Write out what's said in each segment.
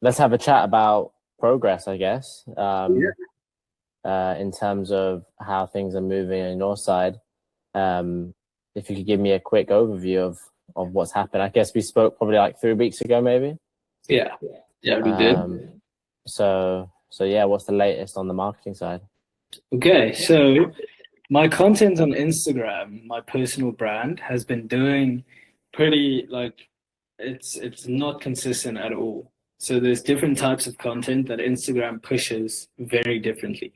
let's have a chat about progress, I guess. Yeah. In terms of how things are moving on your side. Um, if you could give me a quick overview of what's happened. I guess we spoke probably like 3 weeks ago, maybe. Yeah. Yeah, we did. Um, so yeah, what's the latest on the marketing side? Okay, so my content on Instagram, my personal brand, has been doing pretty like it's not consistent at all. So there's different types of content that Instagram pushes very differently.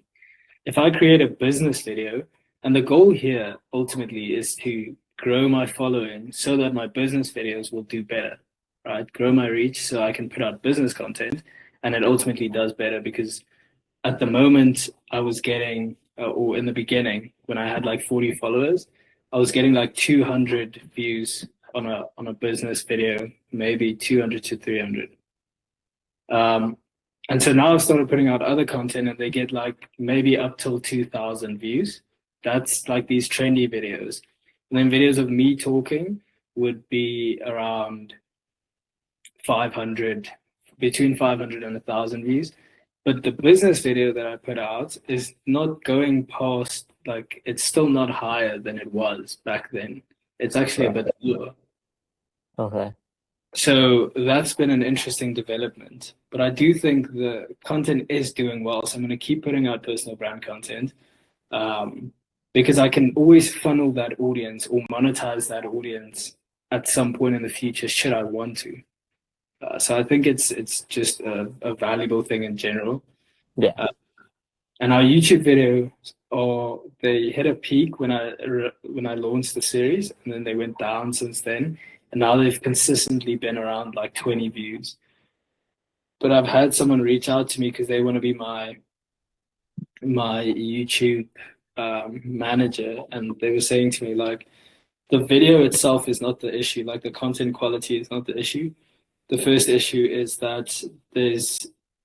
If I create a business video, and the goal here ultimately is to grow my following so that my business videos will do better, right? Grow my reach so I can put out business content and it ultimately does better because at the moment I was getting, or in the beginning when I had like 40 followers, I was getting like 200 views on a business video, maybe 200 to 300. Um, and so now I've started putting out other content and they get like maybe up till 2,000 views. That's like these trendy videos. And then videos of me talking would be around 500, between 500 and 1,000 views. But the business video that I put out is not going past, like, it's still not higher than it was back then. It's actually a Right. bit lower. Okay. So that's been an interesting development. But I do think the content is doing well. So I'm going to keep putting out personal brand content um, because I can always funnel that audience or monetize that audience at some point in the future, should I want to. So I think it's just a valuable thing in general. Yeah. Uh, and our YouTube videos are they hit a peak when I launched the series, and then they went down since then. And now they've consistently been around like 20 views. But I've had someone reach out to me because they want to be my YouTube manager, and they were saying to me like the video itself is not the issue, like the content quality is not the issue. The first issue is that there's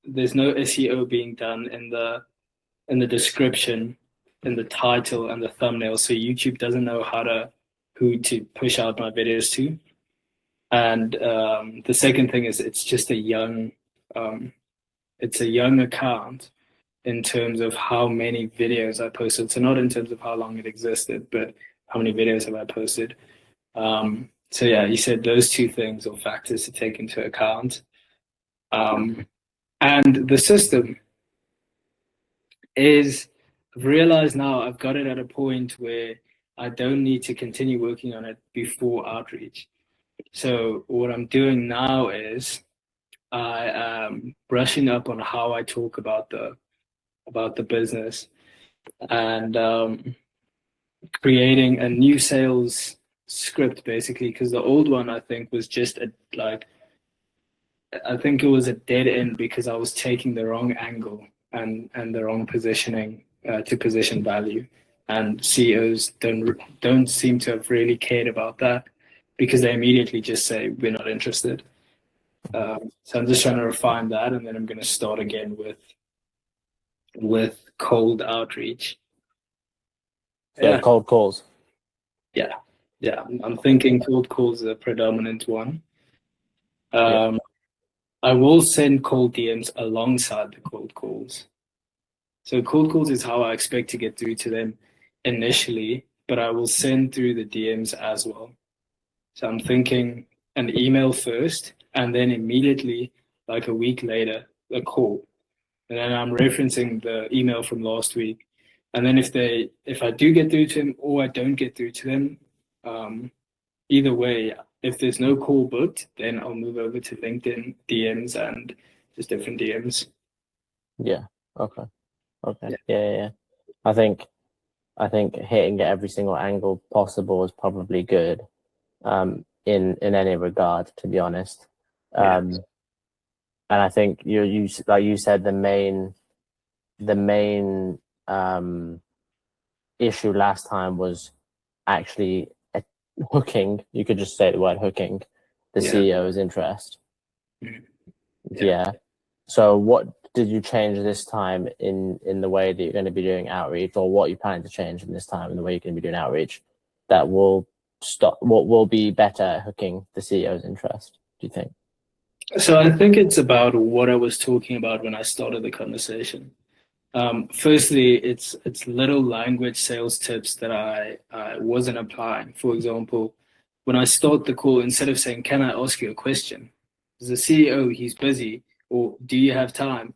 there's no SEO being done in the description, in the title and the thumbnail. So YouTube doesn't know who to push out my videos to. And the second thing is um, it's a young account in terms of how many videos I posted. So not in terms of how long it existed, but how many videos have I posted. So yeah, you said those two things or factors to take into account. Um, and the system is, I've realized now I've got it at a point where I don't need to continue working on it before outreach. So what I'm doing now is I am brushing up on how I talk about the business and creating a new sales script basically because the old one I think was just a like I think it was a dead end because I was taking the wrong angle and the wrong positioning to position value, and CEOs don't seem to have really cared about that because they immediately just say we're not interested. So I'm just trying to refine that, and then I'm going to start again with cold outreach. So Yeah, cold calls. yeah, yeah. I'm thinking cold calls are a predominant one. Yeah. Um, I will send cold DMs alongside the cold calls. So cold calls is how I expect to get through to them initially, but I will send through the DMs as well. So I'm thinking an email first, and then immediately, like a week later, a call. And then I'm referencing the email from last week. And then if I do get through to them or I don't get through to them, um, either way, if there's no call booked, then I'll move over to LinkedIn DMs and just different DMs. Yeah. Okay. Okay. Yeah. Yeah. Yeah. Yeah. I think I think hitting at every single angle possible is probably good. In any regard, to be honest. Yeah. Um, and I think you like you said the main issue last time was actually hooking. You could just say the word hooking the Yeah. CEO's interest. Mhm. Yeah. Yeah. So what did you change this time in the way that you're going to be doing outreach, or what you planning to change in this time in the way you're going to be doing outreach that will stop what will be better at hooking the CEO's interest, do you think? So I think it's about what I was talking about when I started the conversation. Firstly, it's little language sales tips that I wasn't applying. For example, when I start the call, instead of saying, "Can I ask you a question?" As the CEO, he's busy, or "Do you have time?"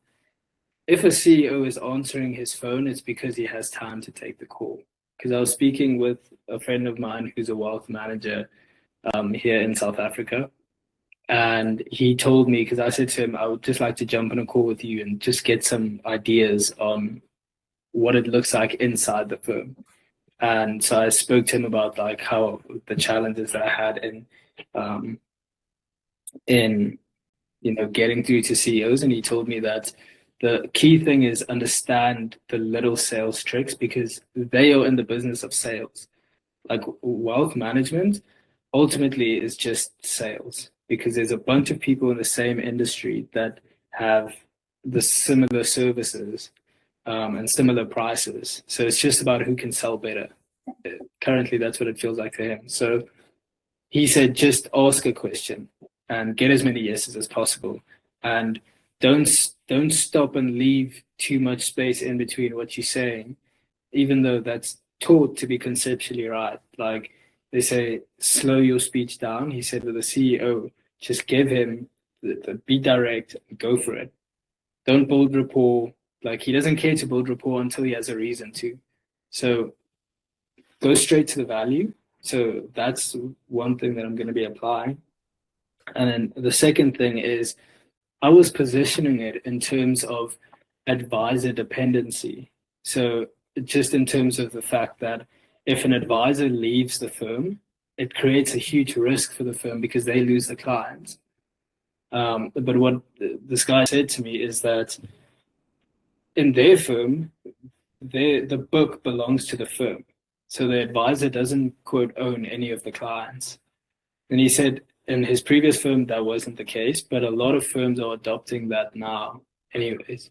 If a CEO is answering his phone, it's because he has time to take the call. Because I was speaking with a friend of mine who's a wealth manager here in South Africa, and he told me, because I said to him, I would just like to jump on a call with you and just get some ideas on what it looks like inside the firm. And so I spoke to him about like how the challenges that I had um, in getting through to CEOs, and he told me that the key thing is understand the little sales tricks because they are in the business of sales. Like wealth management ultimately is just sales because there's a bunch of people in the same industry that have the similar services and similar prices. So it's just about who can sell better. Currently, that's what it feels like to him. So he said, just ask a question and get as many yeses as possible, and don't don't stop and leave too much space in between what you're saying, even though that's taught to be conceptually right. Like they say, slow your speech down. He said with a CEO, just give him be direct, go for it. Don't build rapport. Like he doesn't care to build rapport until he has a reason to. So go straight to the value. So that's one thing that I'm going to be applying. And then the second thing is I was positioning it in terms of advisor dependency. So just in terms of the fact that if an advisor leaves the firm, it creates a huge risk for the firm because they lose the clients. But what this guy said to me is that in their firm, the book belongs to the firm. So the advisor doesn't quote own any of the clients. And he said in his previous firm that wasn't the case, but a lot of firms are adopting that now, anyways.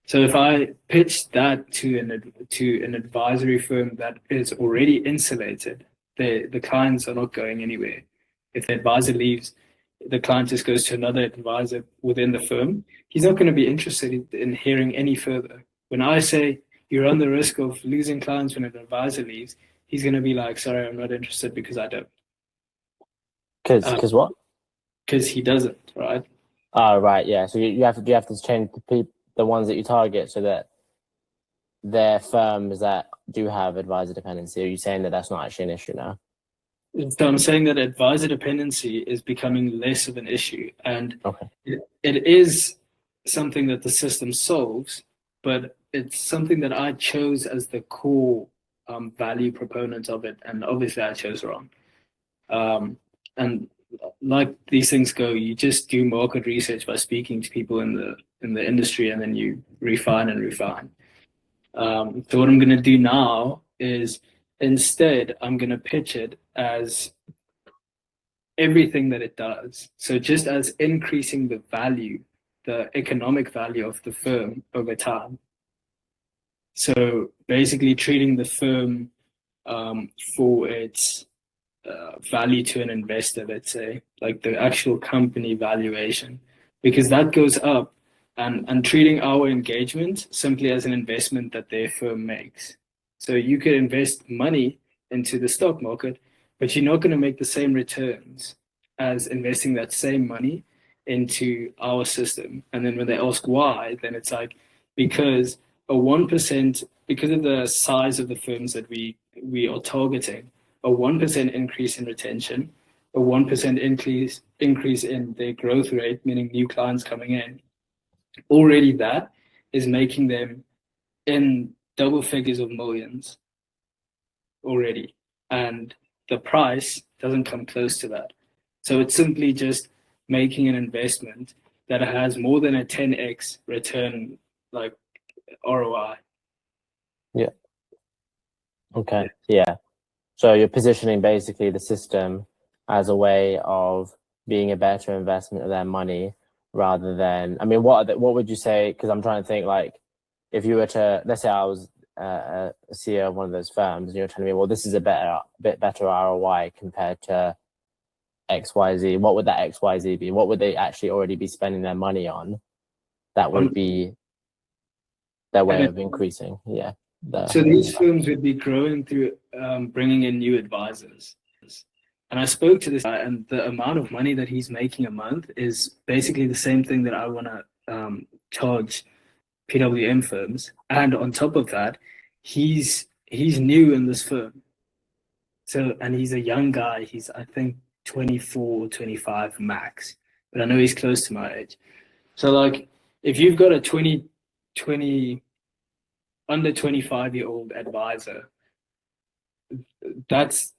So if I pitch that to an advisory firm that is already insulated, the clients are not going anywhere. If the advisor leaves, the client just goes to another advisor within the firm. He's not going to be interested in hearing any further. When I say you run the risk of losing clients when an advisor leaves, he's going to be like, "Sorry, I'm not interested because I don't." Because what? Because he doesn't, right? Oh, right, yeah. So you have to change the ones that you target so that they're firms that do have advisor dependency. Are you saying that that's not actually an issue now? So I'm saying that advisor dependency is becoming less of an issue, and Okay. it is something that the system solves, but it's something that I chose as the core value proponent of it, and obviously I chose wrong. And like these things go, you just do market research by speaking to people in the industry, and then you refine and refine. So what I'm going to do now is instead I'm going to pitch it as everything that it does. So just as increasing the value, the economic value of the firm over time. So basically treating the firm for its value to an investor, let's say, like the actual company valuation, because that goes up, and treating our engagement simply as an investment that their firm makes. So you could invest money into the stock market, but you're not going to make the same returns as investing that same money into our system. And then when they ask why, then it's like because a 1%, because of the size of the firms that we are targeting, a 1% increase in retention, a 1% increase in their growth rate, meaning new clients coming in, already that is making them in double figures of millions already. And the price doesn't come close to that. So it's simply just making an investment that has more than a 10x return, like ROI. Yeah. Okay. Yeah. So you're positioning basically the system as a way of being a better investment of their money rather than, I mean, what would you say? Because I'm trying to think, like, if you were to, let's say I was a CEO of one of those firms and you're telling me, well, this is a bit better ROI compared to XYZ, what would that XYZ be? What would they actually already be spending their money on? That would be their way of increasing. Yeah. So these firms would be growing through bringing in new advisors. And I spoke to this guy, and the amount of money that he's making a month is basically the same thing that I want to charge PWM firms. And on top of that, he's new in this firm. So, and he's a young guy. He's, I think, 24, 25 max. But I know he's close to my age. So, like, if you've got a 20 under 25-year-old advisor, that's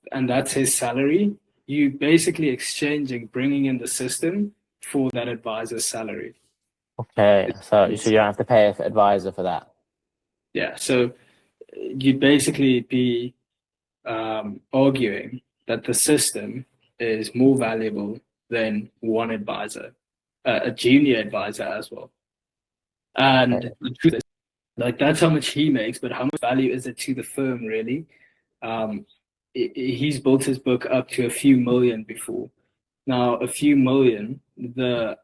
his salary. You basically exchanging, bringing in the system for that advisor's salary. Okay, so you don't have to pay an advisor for that. Yeah, so you'd basically be arguing that the system is more valuable than one advisor, a junior advisor as well. And the truth is, like, that's how much he makes, but how much value is it to the firm, really? He's built his book up to a few million before. Now, a few million, the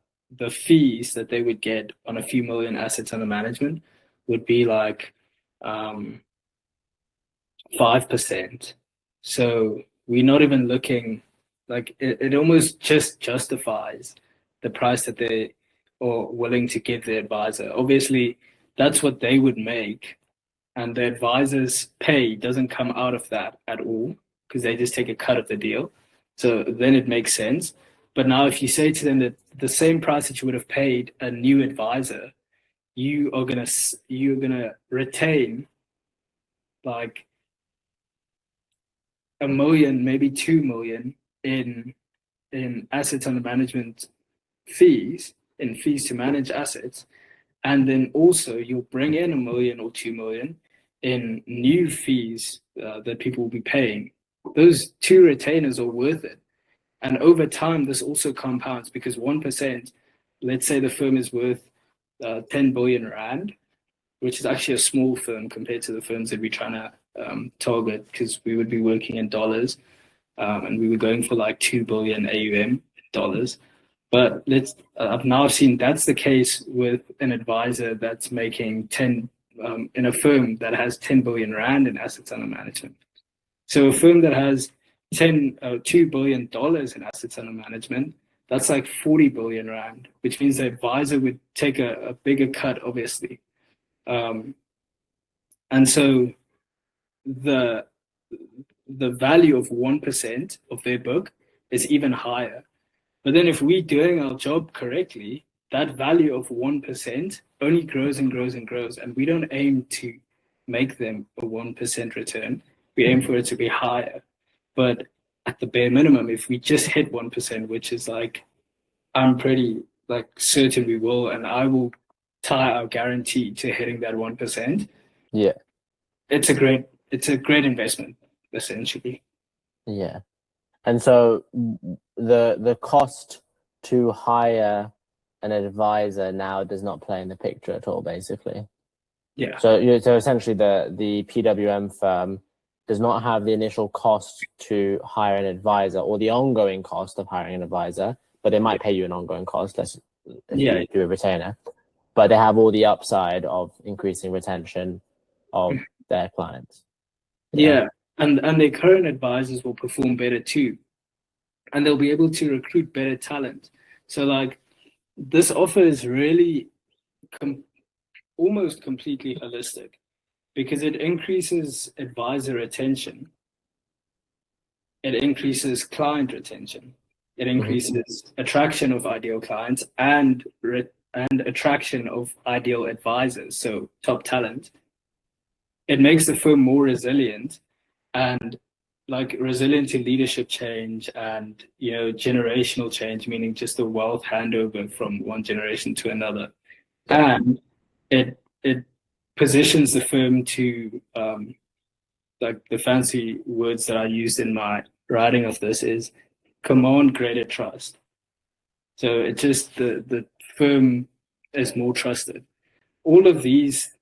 fees that they would get on a few million assets under management would be like 5%. So we're not even looking, like, it almost just justifies the price that they are willing to give the advisor. Obviously, that's what they would make, and the advisor's pay doesn't come out of that at all because they just take a cut of the deal. So then it makes sense. But now if you say to them that the same price that you would have paid a new advisor, you're gonna retain like $1 million, maybe 2 million in assets under management fees, in fees to manage assets. And then also you'll bring in $1 million or 2 million in new fees that people will be paying. Those two retainers are worth it. And over time, this also compounds because 1%, let's say the firm is worth 10 billion Rand, which is actually a small firm compared to the firms that we're trying to target, because we would be working in dollars and we were going for like 2 billion AUM dollars. But I've now seen that's the case with an advisor that's making 10 in a firm that has 10 billion Rand in assets under management. So a firm that has $2 billion in assets under management, that's like 40 billion Rand, which means the advisor would take a bigger cut, obviously. And so the value of 1% of their book is even higher. But then if we're doing our job correctly, that value of 1% only grows and grows and grows. And we don't aim to make them a 1% return. We aim for it to be higher. But at the bare minimum, if we just hit 1%, which is like, I'm pretty like certain we will, and I will tie our guarantee to hitting that 1%. Yeah. It's a great investment, essentially. Yeah. And so the cost to hire an advisor now does not play in the picture at all, basically. Yeah. So essentially the PWM firm does not have the initial cost to hire an advisor or the ongoing cost of hiring an advisor, but they might pay you an ongoing cost if you do a retainer. But they have all the upside of increasing retention of their clients. Yeah. And their current advisors will perform better too. And they'll be able to recruit better talent. So like this offer is really almost completely holistic because it increases advisor retention. It increases client retention. It increases attraction of ideal clients and attraction of ideal advisors, so top talent. It makes the firm more resilient and like resilient to leadership change and, you know, generational change, meaning just the wealth handover from one generation to another. And it positions the firm to like the fancy words that I used in my writing of this is command greater trust. So it just the firm is more trusted. All of these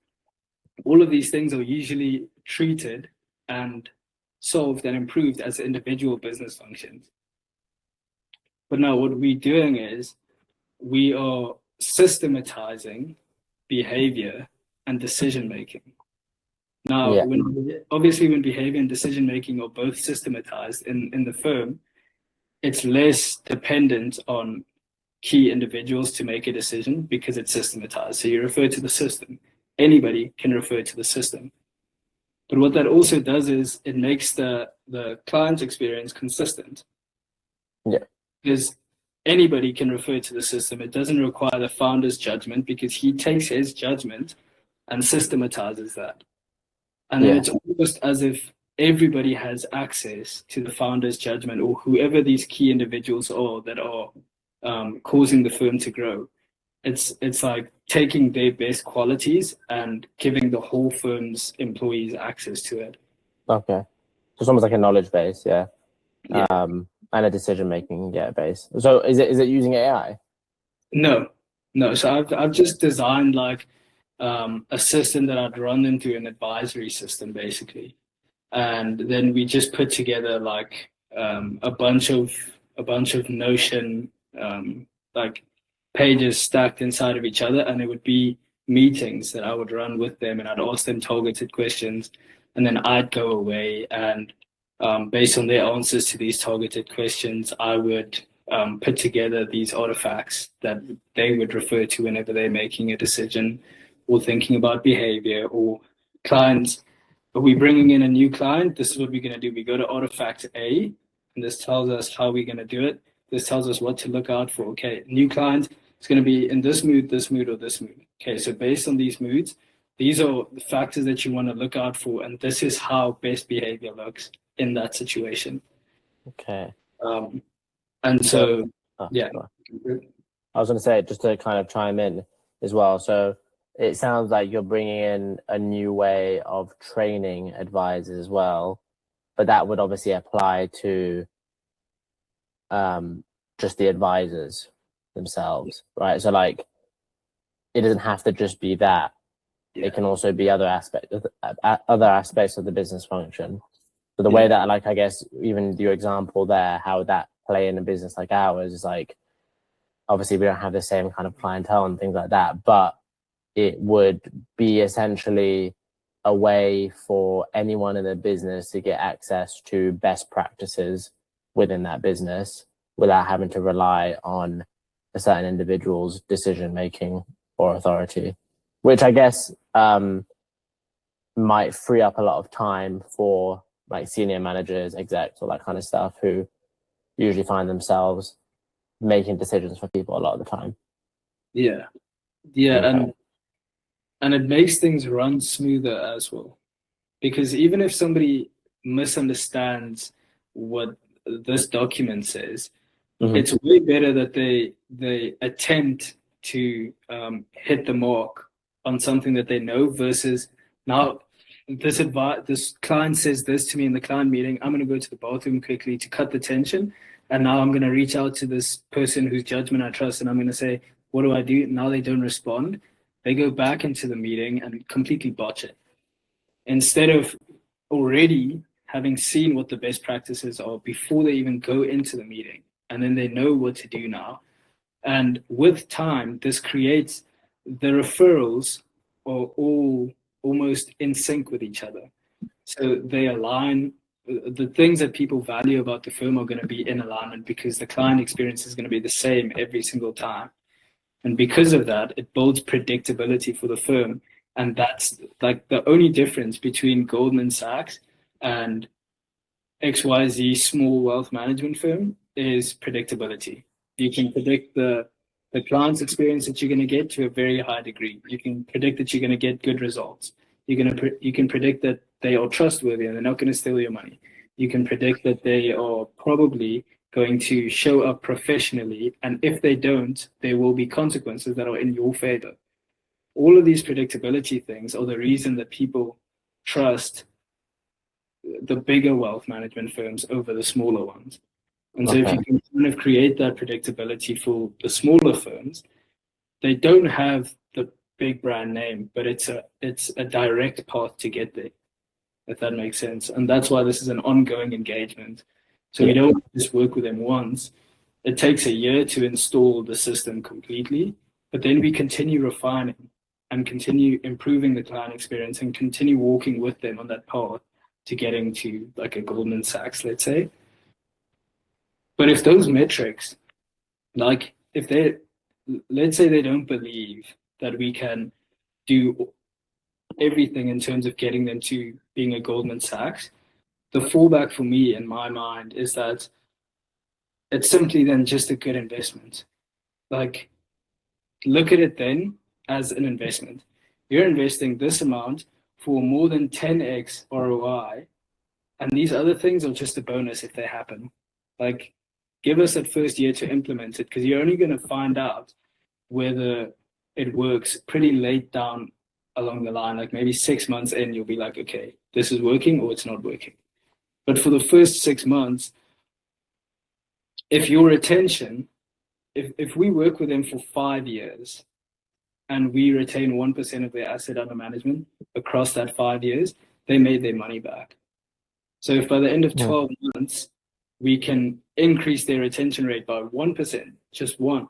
things are usually treated and solved and improved as individual business functions. But now what we're doing is we are systematizing behavior and decision making. Now, Yeah. obviously, when behavior and decision making are both systematized in the firm, it's less dependent on key individuals to make a decision because it's systematized. So you refer to the system. Anybody can refer to the system. But what that also does is it makes the client experience consistent. Yeah. Because anybody can refer to the system. It doesn't require the founder's judgment because he takes his judgment and systematizes that. And then Yeah. it's almost as if everybody has access to the founder's judgment or whoever these key individuals are that are causing the firm to grow. It's like taking their best qualities and giving the whole firm's employees access to it. Okay. So it's almost like a knowledge base, yeah. Yeah. And a decision making base. So is it using AI? No. So I've just designed like a system that I'd run them through an advisory system basically. And then we just put together like a bunch of Notion like pages stacked inside of each other, and it would be meetings that I would run with them, and I'd ask them targeted questions, and then I'd go away and based on their answers to these targeted questions, I would put together these artifacts that they would refer to whenever they're making a decision or thinking about behavior or clients. Are we bringing in a new client? This is what we're going to do. We go to artifact A, and this tells us how we're going to do it. This tells us what to look out for. Okay, new client is going to be in this mood, or this mood. Okay, so based on these moods, these are the factors that you want to look out for, and this is how best behavior looks in that situation. Okay. And so, yeah. I was going to say, just to kind of chime in as well. So it sounds like you're bringing in a new way of training advisors as well, but that would obviously apply to just the advisors themselves, right? So like, it doesn't have to just be that. Yeah. It can also be other aspects of the business function. So the way that, like, I guess even your example there, how would that play in a business like ours is like, obviously we don't have the same kind of clientele and things like that, but it would be essentially a way for anyone in the business to get access to best practices within that business without having to rely on a certain individual's decision making or authority, which I guess might free up a lot of time for like senior managers, execs, all that kind of stuff, who usually find themselves making decisions for people a lot of the time. Yeah, Okay. and it makes things run smoother as well, because even if somebody misunderstands what this document says, it's way better that they attempt to hit the mark on something that they know versus now this client says this to me in the client meeting. I'm going to go to the bathroom quickly to cut the tension, and now I'm going to reach out to this person whose judgment I trust, and I'm going to say, what do I do? Now they don't respond. They go back into the meeting and completely botch it instead of already having seen what the best practices are before they even go into the meeting, and then they know what to do now. And with time, this creates the referrals are all almost in sync with each other. So they align. The things that people value about the firm are going to be in alignment because the client experience is going to be the same every single time. And because of that, it builds predictability for the firm. And that's like the only difference between Goldman Sachs and XYZ small wealth management firm is predictability. You can predict the client's experience that you're going to get to a very high degree. You can predict that you're going to get good results. You can predict that they are trustworthy and they're not going to steal your money. You can predict that they are probably going to show up professionally, and if they don't, there will be consequences that are in your favor. All of these predictability things are the reason that people trust the bigger wealth management firms over the smaller ones. And so if you can kind of create that predictability for the smaller firms, they don't have the big brand name, but it's a direct path to get there, if that makes sense. And that's why this is an ongoing engagement. So we don't just work with them once. It takes a year to install the system completely, but then we continue refining and continue improving the client experience and continue walking with them on that path to getting to like a Goldman Sachs, let's say. But if those metrics, like if they, let's say they don't believe that we can do everything in terms of getting them to being a Goldman Sachs, the fallback for me in my mind is that it's simply then just a good investment. Like, look at it then as an investment. You're investing this amount for more than 10x ROI, and these other things are just a bonus if they happen. Like, give us that first year to implement it because you're only going to find out whether it works pretty late down along the line. Like maybe 6 months in, you'll be like, okay, this is working or it's not working. But for the first 6 months, if your retention, if we work with them for 5 years and we retain 1% of their asset under management across that 5 years, they made their money back. So if by the end of 12 months, we can increase their retention rate by 1%, just one,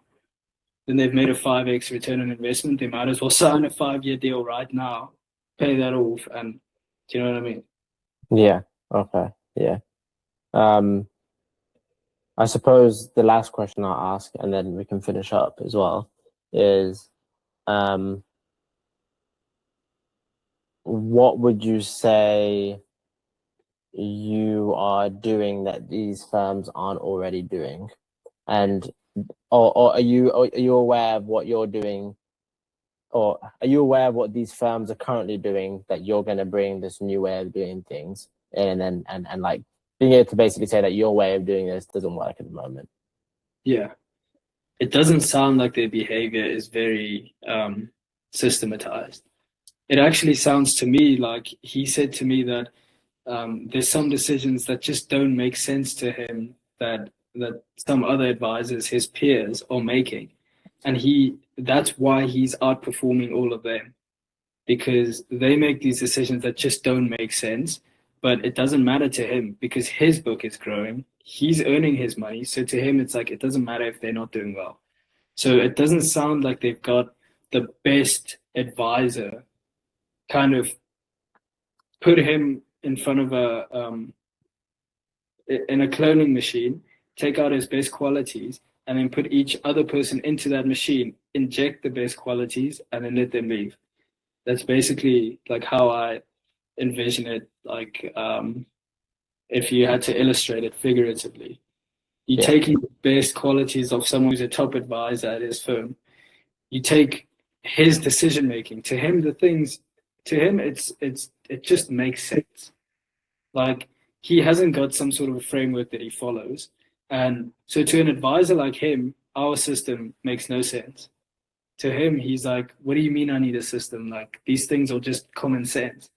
then they've made a 5x return on investment. They might as well sign a 5-year deal right now, pay that off, and do you know what I mean? Yeah. Okay. Yeah. I suppose the last question I'll ask, and then we can finish up as well, is what would you say you are doing that these firms aren't already doing? And or are you aware of what you're doing, or are you aware of what these firms are currently doing that you're going to bring this new way of doing things in, and like being able to basically say that your way of doing this doesn't work at the moment? Yeah. It doesn't sound like their behavior is very systematized. It actually sounds to me like he said to me that there's some decisions that just don't make sense to him that some other advisors, his peers, are making, and that's why he's outperforming all of them, because they make these decisions that just don't make sense. But it doesn't matter to him because his book is growing. He's earning his money, so to him, it's like it doesn't matter if they're not doing well. So it doesn't sound like they've got the best advisor kind of put him in front of in a cloning machine, take out his best qualities, and then put each other person into that machine, inject the best qualities, and then let them leave. That's basically like how I envision it. Like if you had to illustrate it figuratively, you're taking the best qualities of someone who's a top advisor at his firm. You take his decision making. To him, it just makes sense. Like he hasn't got some sort of a framework that he follows. And so to an advisor like him, our system makes no sense. To him, he's like, what do you mean I need a system? Like these things are just common sense.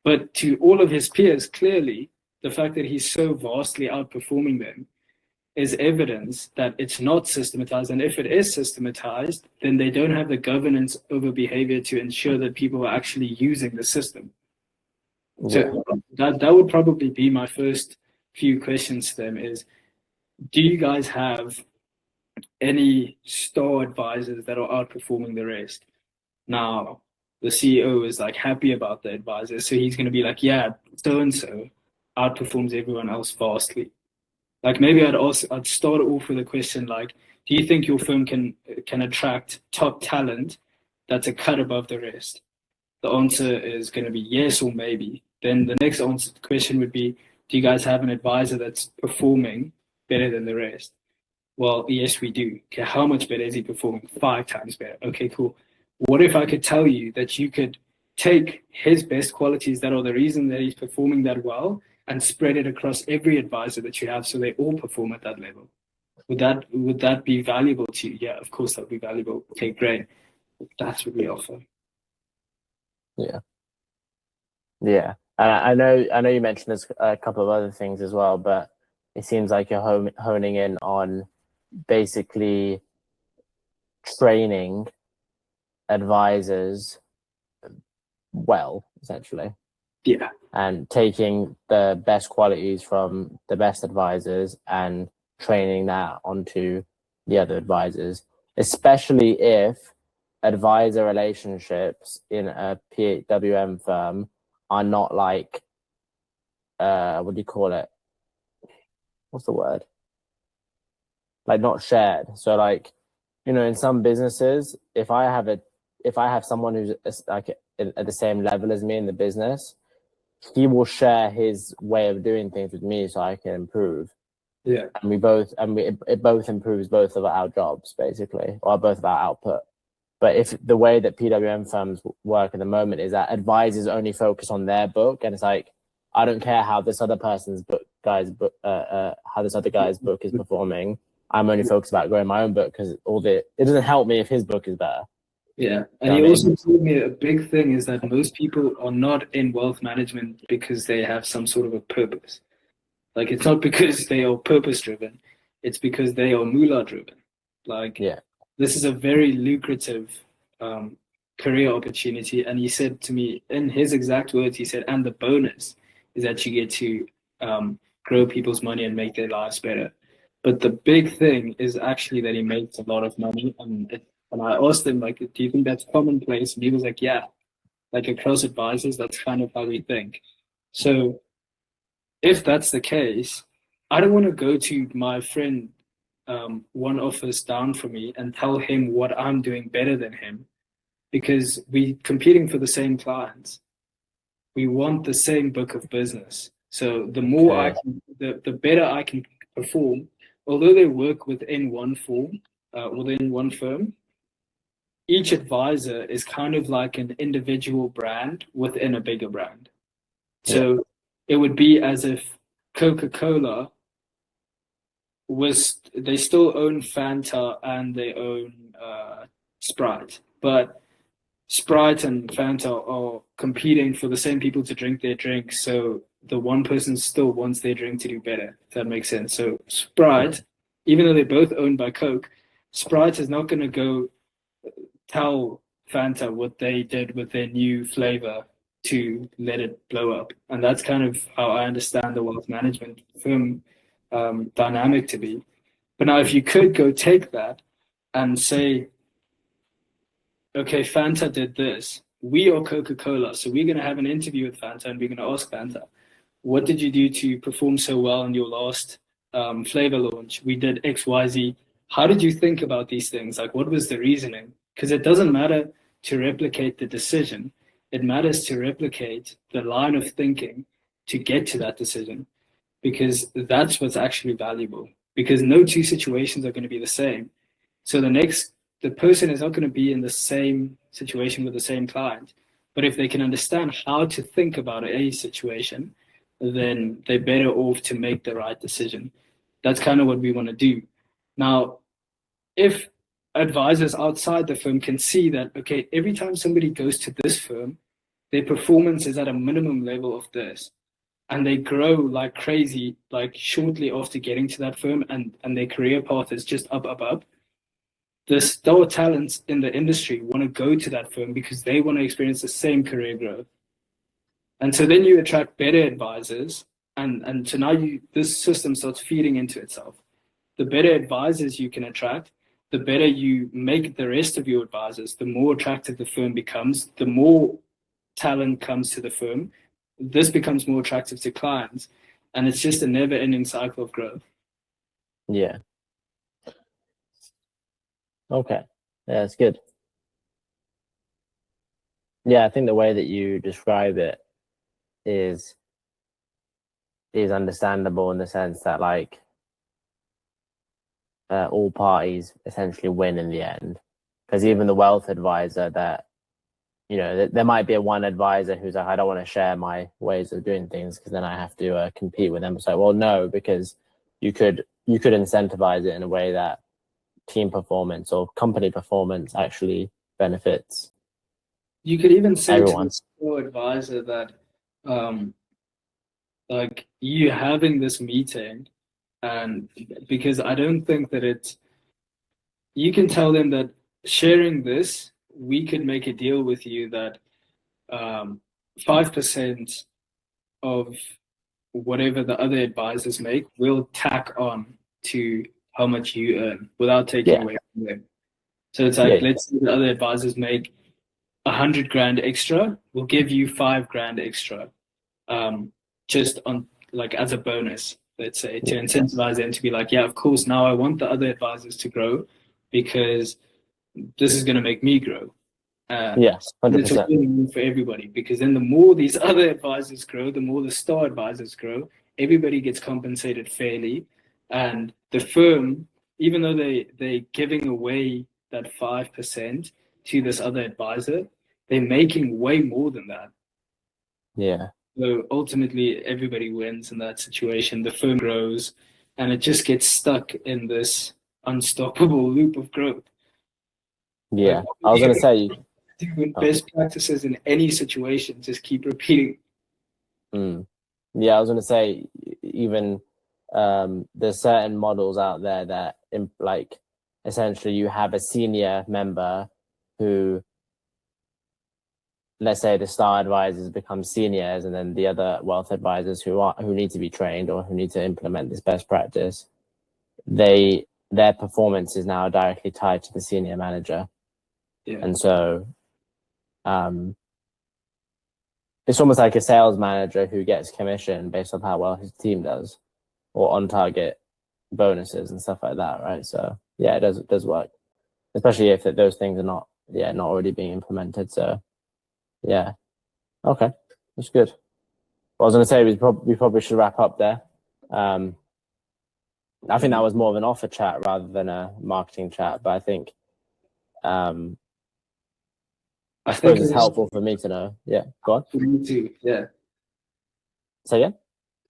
But to all of his peers, clearly, the fact that he's so vastly outperforming them is evidence that it's not systematized. And if it is systematized, then they don't have the governance over behavior to ensure that people are actually using the system. So that would probably be my first few questions to them is, do you guys have any star advisors that are outperforming the rest? Now, the CEO is like happy about the advisors, so he's going to be like, yeah, so-and-so outperforms everyone else vastly. Like maybe I'd start off with a question like, do you think your firm can attract top talent that's a cut above the rest? The answer is going to be yes or maybe. Then the next question would be, do you guys have an advisor that's performing better than the rest? Well, yes, we do. Okay, how much better is he performing? 5 times better. Okay, cool. What if I could tell you that you could take his best qualities that are the reason that he's performing that well and spread it across every advisor that you have so they all perform at that level? Would that be valuable to you? Yeah, of course that would be valuable. Okay, great. That's what we offer. Yeah. I know you mentioned there's a couple of other things as well, but it seems like you're honing in on basically training advisors well, essentially. Yeah. And taking the best qualities from the best advisors and training that onto the other advisors, especially if advisor relationships in a PWM firm are not like, what do you call it? What's the word? Like not shared. So like, in some businesses, if I have someone who's like at the same level as me in the business, he will share his way of doing things with me so I can improve. Yeah. And it both improves both of our jobs, basically, or both of our output. But if the way that PWM firms work at the moment is that advisors only focus on their book, and it's like, I don't care how this other person's how this other guy's book is performing. I'm only focused about growing my own book because it doesn't help me if his book is better. Yeah, and he also told me a big thing is that most people are not in wealth management because they have some sort of a purpose. Like, it's not because they are purpose driven, it's because they are moolah driven. Like, Yeah. This is a very lucrative career opportunity. And he said to me, in his exact words, he said, and the bonus is that you get to grow people's money and make their lives better. But the big thing is actually that he makes a lot of money. And I asked him, like, do you think that's commonplace? And he was like, yeah, like across advisors, that's kind of how we think. So if that's the case, I don't want to go to my friend one office down from me and tell him what I'm doing better than him, because we're competing for the same clients. We want the same book of business. So the more I can, the better I can perform. Although they work within one within one firm, each advisor is kind of like an individual brand within a bigger brand. So it would be as if Coca-Cola they still own Fanta and they own Sprite, but Sprite and Fanta are competing for the same people to drink their drinks. So the one person still wants their drink to do better, if that makes sense. So Sprite, even though they're both owned by Coke, Sprite is not going to go tell Fanta what they did with their new flavor to let it blow up. And that's kind of how I understand the wealth management firm dynamic to be. But now, if you could go take that and say, okay, Fanta did this. We are Coca-Cola, so we're going to have an interview with Fanta and we're going to ask Fanta, what did you do to perform so well in your last flavor launch? We did X, Y, Z. How did you think about these things? Like, what was the reasoning? Because it doesn't matter to replicate the decision. It matters to replicate the line of thinking to get to that decision, because that's what's actually valuable. Because no two situations are going to be the same. So the person is not going to be in the same situation with the same client. But if they can understand how to think about a situation, then they're better off to make the right decision. That's kind of what we want to do. Now, if advisors outside the firm can see that, okay, every time somebody goes to this firm, their performance is at a minimum level of this, and they grow like crazy, like shortly after getting to that firm, and their career path is just up. The star talents in the industry want to go to that firm because they want to experience the same career growth. And so then you attract better advisors, and so now this system starts feeding into itself. The better advisors you can attract, the better you make the rest of your advisors, the more attractive the firm becomes, the more talent comes to the firm. This becomes more attractive to clients, and it's just a never-ending cycle of growth. Yeah. Okay. Yeah, it's good. Yeah, I think the way that you describe it is understandable in the sense that like all parties essentially win in the end, because even the wealth advisor that there might be one advisor who's like, I don't want to share my ways of doing things because then I have to compete with them. It's like, well, no, because you could incentivize it in a way that team performance or company performance actually benefits. You could even say everyone. to your advisor that like, you having this meeting, and because I don't think that you can tell them that sharing this, we could make a deal with you that 5% of whatever the other advisors make will tack on to how much you earn without taking away from them. So it's like, let's say the other advisors make 100 grand extra, we'll give you 5 grand extra, just on like as a bonus, let's say, to incentivize them to be like, yeah, of course, now I want the other advisors to grow because this is going to make me grow. Yes, 100%. It's a win-win for everybody, because then the more these other advisors grow, the more the star advisors grow, everybody gets compensated fairly, and the firm, even though they're giving away that 5% to this other advisor, they're making way more than that. Yeah. So ultimately, everybody wins in that situation. The firm grows, and it just gets stuck in this unstoppable loop of growth. Yeah, I was going to say, best practices in any situation, just keep repeating. Yeah, I was going to say, even there's certain models out there that like essentially you have a senior member who, let's say the star advisors become seniors, and then the other wealth advisors who need to be trained or who need to implement this best practice, their performance is now directly tied to the senior manager. Yeah. And so it's almost like a sales manager who gets commission based on how well his team does, or on target bonuses and stuff like that, right? So yeah, it does work, especially if those things are not already being implemented. So yeah, okay, that's good. What I was going to say, we probably should wrap up there. I think that was more of an offer chat rather than a marketing chat, but I think I suppose it's helpful for me to know. Yeah, go on. For me too. Yeah. Say again?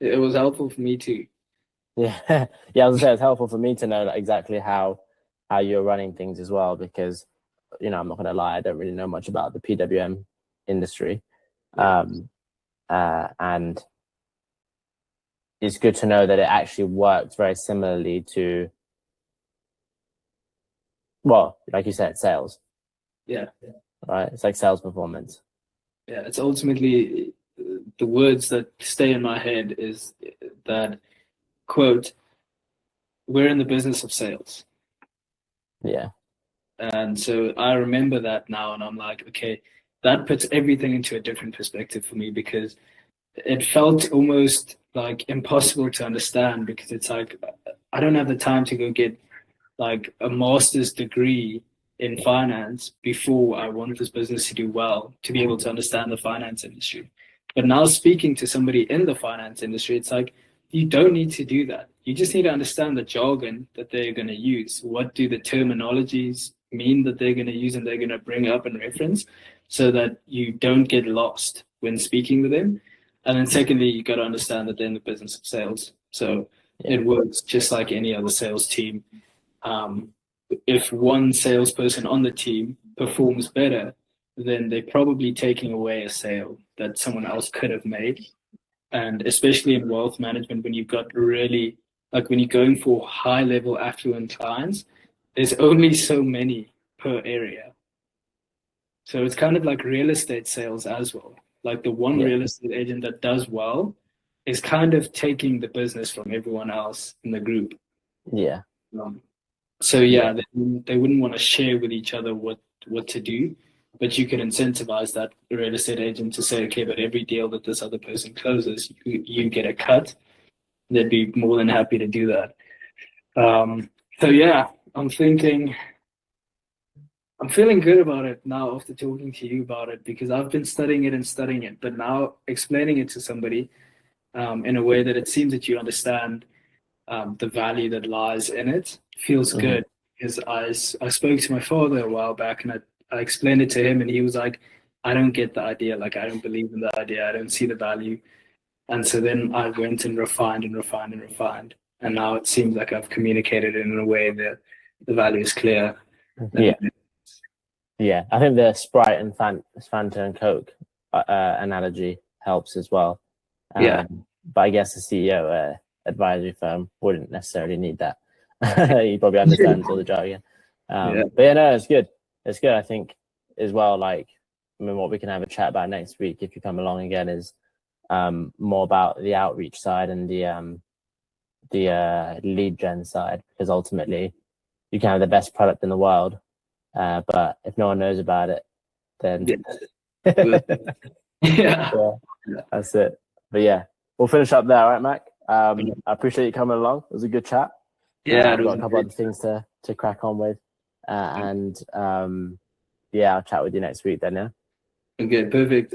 It was helpful for me too. Yeah, yeah. I was gonna say it's helpful for me to know like, exactly how you're running things as well, because I'm not gonna lie, I don't really know much about the PWM industry, and it's good to know that it actually works very similarly to, well, like you said, sales. Yeah. Right. It's like sales performance. Yeah. It's ultimately the words that stay in my head is that quote, "We're in the business of sales." Yeah. And so I remember that now, and I'm like, okay, that puts everything into a different perspective for me, because it felt almost like impossible to understand, because it's like I don't have the time to go get like a master's degree in finance before I want this business to do well, to be able to understand the finance industry. But now speaking to somebody in the finance industry, it's like you don't need to do that. You just need to understand the jargon that they're going to use. What do the terminologies mean that they're going to use and they're going to bring up and reference, so that you don't get lost when speaking with them. And then secondly, you got to understand that they're in the business of sales. So it works just like any other sales team. If one salesperson on the team performs better, then they're probably taking away a sale that someone else could have made. And especially in wealth management, when you've got really, like when you're going for high level affluent clients, there's only so many per area. So it's kind of like real estate sales as well. Like the one real estate agent that does well is kind of taking the business from everyone else in the group. Yeah. So yeah, they wouldn't want to share with each other what to do, but you could incentivize that real estate agent to say, okay, but every deal that this other person closes, you get a cut. They'd be more than happy to do that. So yeah, I'm feeling good about it now after talking to you about it, because I've been studying it, but now explaining it to somebody in a way that it seems that you understand the value that lies in it feels good. Because I spoke to my father a while back, and I explained it to him, and he was like, I don't get the idea. Like, I don't believe in the idea. I don't see the value. And so then I went and refined and refined and refined. And now it seems like I've communicated it in a way that the value is clear. Yeah. I think the Sprite and Fanta and Coke analogy helps as well. But I guess the CEO advisory firm wouldn't necessarily need that. He probably understands all the jargon. But yeah, no, it's good. It's good. I think as well, like, I mean, what we can have a chat about next week if you come along again is more about the outreach side and the the lead gen side, because ultimately you can have the best product in the world, but if no one knows about it, then Yeah. that's it. But yeah, we'll finish up there, all right, Mac? I appreciate you coming along. It was a good chat. Yeah, I've got a couple other things to crack on with, and yeah, I'll chat with you next week then. Yeah. Okay, perfect.